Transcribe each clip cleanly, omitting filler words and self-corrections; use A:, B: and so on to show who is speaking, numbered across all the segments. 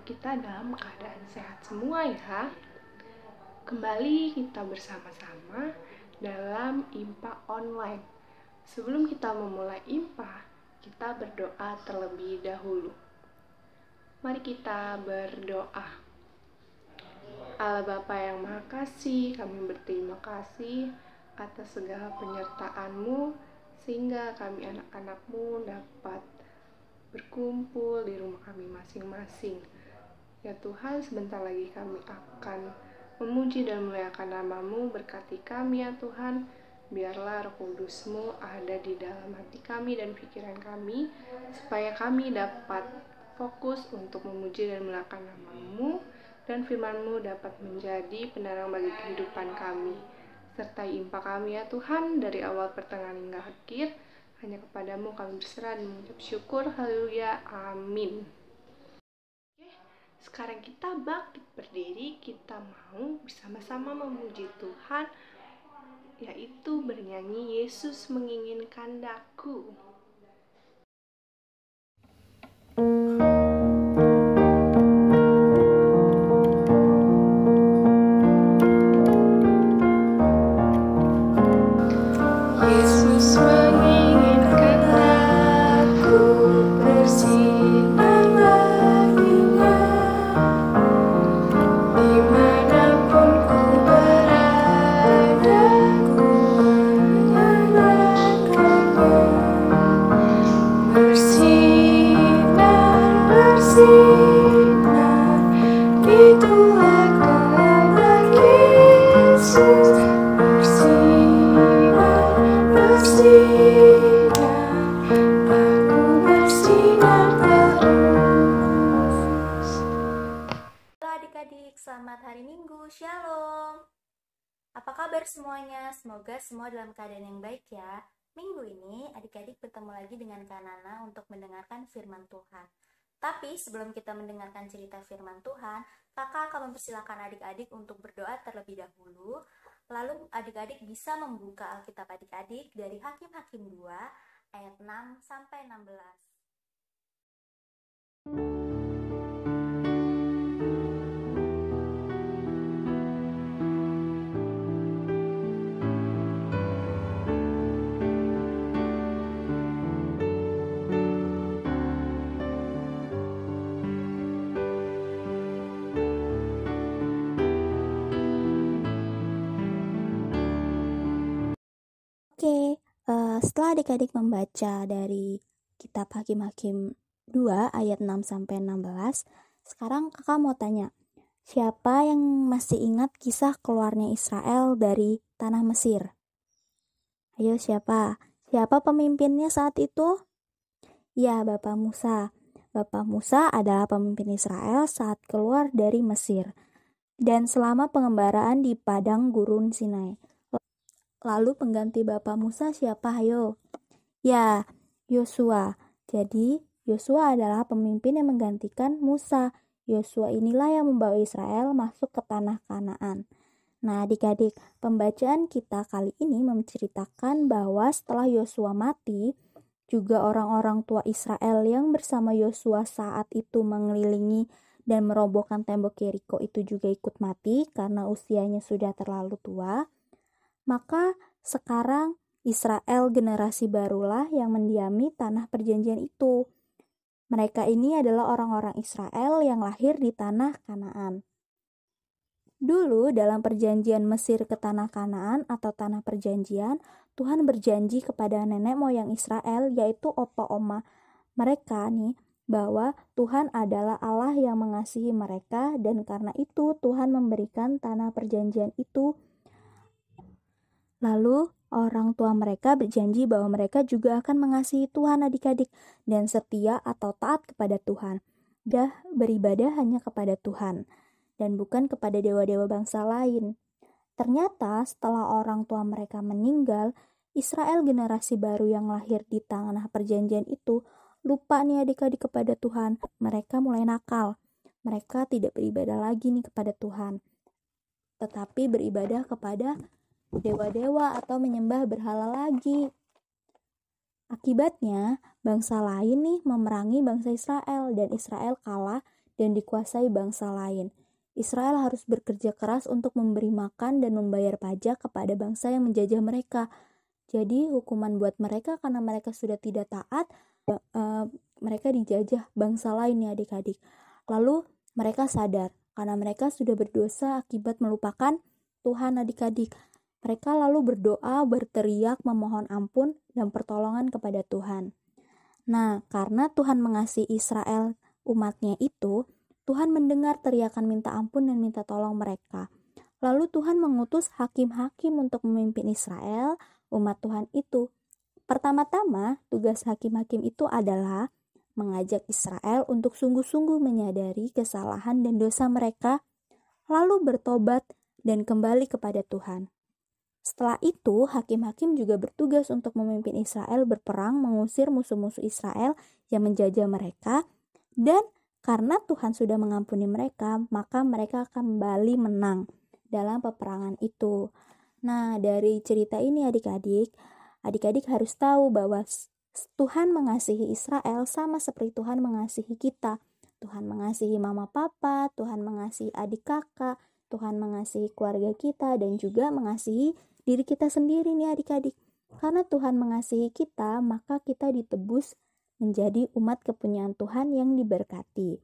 A: kita dalam keadaan sehat semua ya. Kembali kita bersama-sama dalam IMPA online. Sebelum kita memulai IMPA, kita berdoa terlebih dahulu. Mari kita berdoa. Allah Bapa yang Maha Kasih, kami berterima kasih atas segala penyertaan-Mu, sehingga kami anak-anak-Mu dapat berkumpul di rumah kami masing-masing. Ya Tuhan, sebentar lagi kami akan memuji dan memuliakan nama-Mu. Berkati kami ya Tuhan, biarlah Roh Kudus-Mu ada di dalam hati kami dan pikiran kami, supaya kami dapat fokus untuk memuji dan memuliakan nama-Mu, dan firman-Mu dapat menjadi penerang bagi kehidupan kami. Sertai IMPA kami ya Tuhan, dari awal pertengahan hingga akhir. Hanya kepadamu kami berserah dan mengucap syukur. Haleluya, amin. Oke, sekarang kita bangkit berdiri. Kita mau bersama-sama memuji Tuhan, yaitu bernyanyi Yesus Menginginkan Daku.
B: Selamat hari Minggu, Shalom. Apa kabar semuanya? Semoga semua dalam keadaan yang baik ya. Minggu ini adik-adik bertemu lagi dengan Kak Nana untuk mendengarkan firman Tuhan. Tapi sebelum kita mendengarkan cerita firman Tuhan, kakak akan mempersilahkan adik-adik untuk berdoa terlebih dahulu. Lalu adik-adik bisa membuka Alkitab adik-adik dari Hakim-Hakim 2 ayat 6 sampai 16.
C: Setelah adik-adik membaca dari kitab Hakim-Hakim 2 ayat 6 sampai 16, sekarang kakak mau tanya, siapa yang masih ingat kisah keluarnya Israel dari tanah Mesir? Ayo siapa? Siapa pemimpinnya saat itu? Ya, Bapak Musa. Bapak Musa adalah pemimpin Israel saat keluar dari Mesir dan selama pengembaraan di padang gurun Sinai. Lalu pengganti Bapak Musa siapa, ayo? Ya, Yosua. Jadi, Yosua adalah pemimpin yang menggantikan Musa. Yosua inilah yang membawa Israel masuk ke tanah Kanaan. Nah, adik-adik, pembacaan kita kali ini menceritakan bahwa setelah Yosua mati, juga orang-orang tua Israel yang bersama Yosua saat itu mengelilingi dan merobohkan tembok Yeriko itu juga ikut mati karena usianya sudah terlalu tua. Maka sekarang Israel generasi barulah yang mendiami tanah perjanjian itu. Mereka ini adalah orang-orang Israel yang lahir di tanah Kanaan. Dulu dalam perjanjian Mesir ke tanah Kanaan atau tanah perjanjian, Tuhan berjanji kepada nenek moyang Israel, yaitu opa oma mereka nih, bahwa Tuhan adalah Allah yang mengasihi mereka, dan karena itu Tuhan memberikan tanah perjanjian itu. Lalu orang tua mereka berjanji bahwa mereka juga akan mengasihi Tuhan adik-adik dan setia atau taat kepada Tuhan. Beribadah hanya kepada Tuhan dan bukan kepada dewa-dewa bangsa lain. Ternyata setelah orang tua mereka meninggal, Israel generasi baru yang lahir di tanah perjanjian itu lupa nih adik-adik kepada Tuhan. Mereka mulai nakal. Mereka tidak beribadah lagi nih kepada Tuhan, tetapi beribadah kepada dewa-dewa atau menyembah berhala lagi. Akibatnya, bangsa lain nih memerangi bangsa Israel dan Israel kalah dan dikuasai bangsa lain. Israel harus bekerja keras untuk memberi makan dan membayar pajak kepada bangsa yang menjajah mereka. Jadi hukuman buat mereka karena mereka sudah tidak taat, mereka dijajah bangsa lain ya adik-adik. Lalu mereka sadar karena mereka sudah berdosa akibat melupakan Tuhan adik-adik. Mereka lalu berdoa, berteriak, memohon ampun dan pertolongan kepada Tuhan. Nah, karena Tuhan mengasihi Israel umatnya itu, Tuhan mendengar teriakan minta ampun dan minta tolong mereka. Lalu Tuhan mengutus hakim-hakim untuk memimpin Israel, umat Tuhan itu. Pertama-tama, tugas hakim-hakim itu adalah mengajak Israel untuk sungguh-sungguh menyadari kesalahan dan dosa mereka, lalu bertobat dan kembali kepada Tuhan. Setelah itu, hakim-hakim juga bertugas untuk memimpin Israel berperang mengusir musuh-musuh Israel yang menjajah mereka, dan karena Tuhan sudah mengampuni mereka, maka mereka akan kembali menang dalam peperangan itu. Nah, dari cerita ini adik-adik harus tahu bahwa Tuhan mengasihi Israel sama seperti Tuhan mengasihi kita. Tuhan mengasihi mama papa, Tuhan mengasihi adik kakak, Tuhan mengasihi keluarga kita, dan juga mengasihi diri kita sendiri nih adik-adik. Karena Tuhan mengasihi kita, maka kita ditebus menjadi umat kepunyaan Tuhan yang diberkati.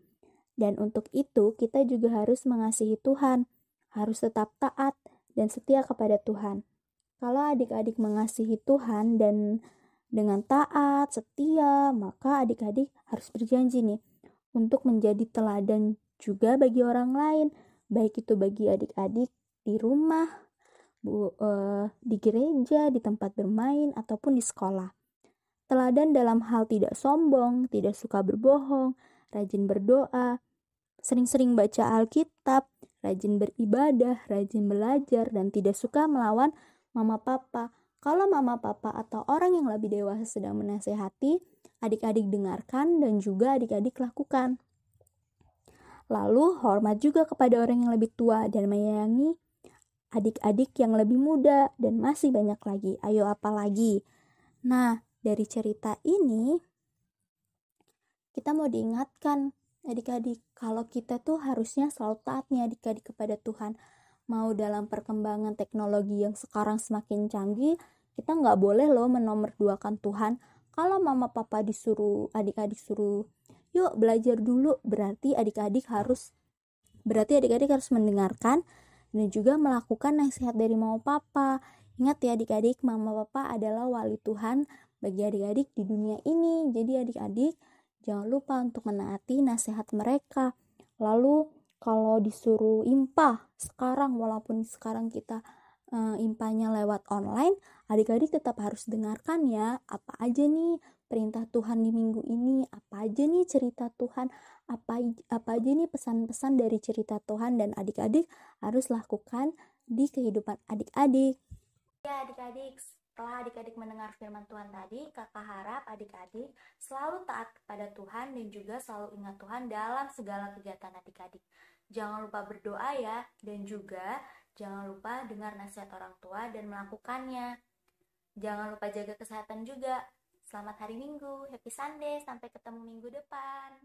C: Dan untuk itu kita juga harus mengasihi Tuhan, harus tetap taat dan setia kepada Tuhan. Kalau adik-adik mengasihi Tuhan dan dengan taat, setia, maka adik-adik harus berjanji nih untuk menjadi teladan juga bagi orang lain, baik itu bagi adik-adik di rumah, di gereja, di tempat bermain, ataupun di sekolah. Teladan dalam hal tidak sombong, tidak suka berbohong, rajin berdoa, sering-sering baca Alkitab, rajin beribadah, rajin belajar, dan tidak suka melawan mama papa. Kalau mama papa atau orang yang lebih dewasa sedang menasehati, adik-adik dengarkan dan juga adik-adik lakukan. Lalu hormat juga kepada orang yang lebih tua dan menyayangi adik-adik yang lebih muda, dan masih banyak lagi. Ayo apa lagi? Nah, dari cerita ini kita mau diingatkan adik-adik kalau kita tuh harusnya selalu taat nih adik-adik kepada Tuhan. Mau dalam perkembangan teknologi yang sekarang semakin canggih, kita nggak boleh loh menomorduakan Tuhan. Kalau mama papa disuruh, adik-adik suruh, yuk belajar dulu, berarti adik-adik harus mendengarkan dan juga melakukan nasihat dari mama papa. Ingat ya adik-adik, mama papa adalah wali Tuhan bagi adik-adik di dunia ini. Jadi adik-adik jangan lupa untuk menaati nasihat mereka. Lalu kalau disuruh impah sekarang, walaupun sekarang kita impahnya lewat online, adik-adik tetap harus dengarkan ya, apa aja nih perintah Tuhan di minggu ini, apa aja nih cerita Tuhan, apa aja nih pesan-pesan dari cerita Tuhan, dan adik-adik harus lakukan di kehidupan adik-adik.
B: Ya adik-adik, setelah adik-adik mendengar firman Tuhan tadi, kakak harap adik-adik selalu taat kepada Tuhan dan juga selalu ingat Tuhan dalam segala kegiatan adik-adik. Jangan lupa berdoa ya, dan juga jangan lupa dengar nasihat orang tua dan melakukannya. Jangan lupa jaga kesehatan juga. Selamat hari Minggu, happy Sunday, sampai ketemu minggu depan.